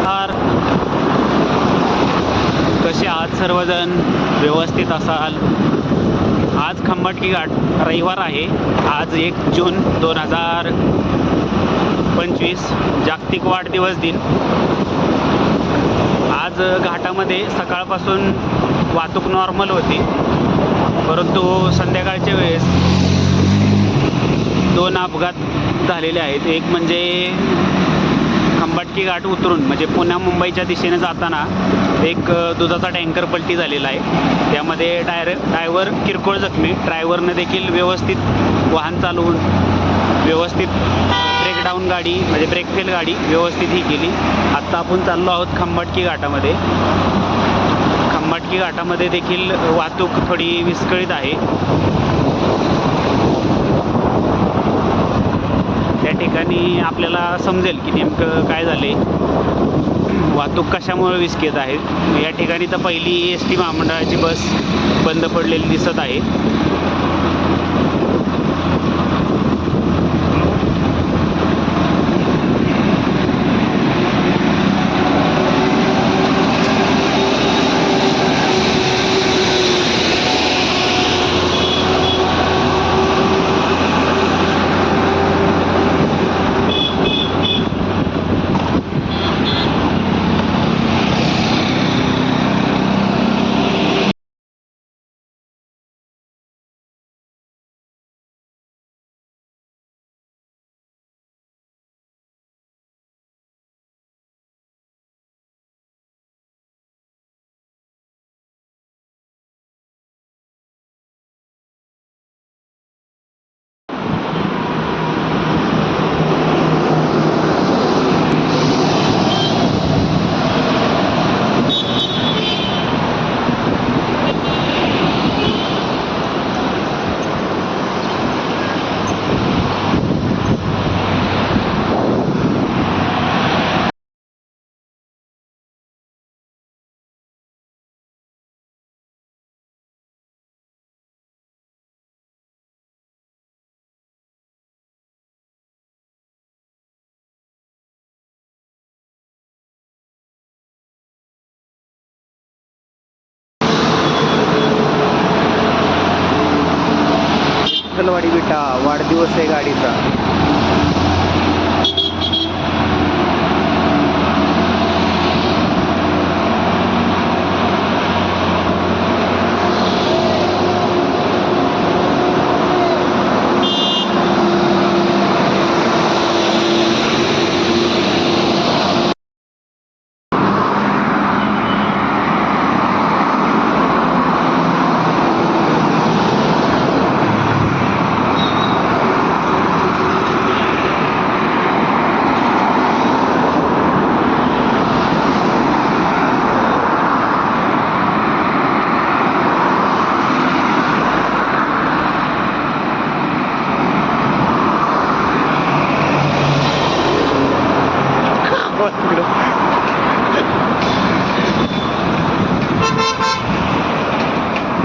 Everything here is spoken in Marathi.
नमस्कार. कसे आहात सर्वजण? व्यवस्थित असाल? आज खंबाटकी घाट रविवार आहे. आज 1 जून 2025 जागतिक वाढदिवस दिन. आज घाटामध्ये सकाळपासून वाहतूक नॉर्मल होती, परंतु संध्याकाळच्या वेळेस 2 अपघात झालेले आहेत. एक म्हणजे खंबाटकी घाट उतरून म्हणजे पुण्या मुंबईच्या दिशेने जाताना एक दुधाचा टँकर पलटी झालेला आहे. त्यामध्ये ड्रायव्हर किरकोळ जखमी. ड्रायव्हरनं देखील व्यवस्थित वाहन चालवून व्यवस्थित ब्रेकडाऊन गाडी म्हणजे ब्रेकफेल गाडी व्यवस्थित ही केली. आत्ता आपण चाललो आहोत खंबाटकी घाटामध्ये. खंबाटकी घाटामध्ये देखील वाहतूक थोडी विस्कळीत आहे. त्या ठिकाणी आपल्याला समजेल की नेमकं काय झाले, वाहतूक कशामुळे विस्कळीत आहे. या ठिकाणी तर पहिली एस टी महामंडळाची बस बंद पडलेली दिसत आहे. विठ्ठलवाडी विटा वाढदिवस आहे गाडीचा.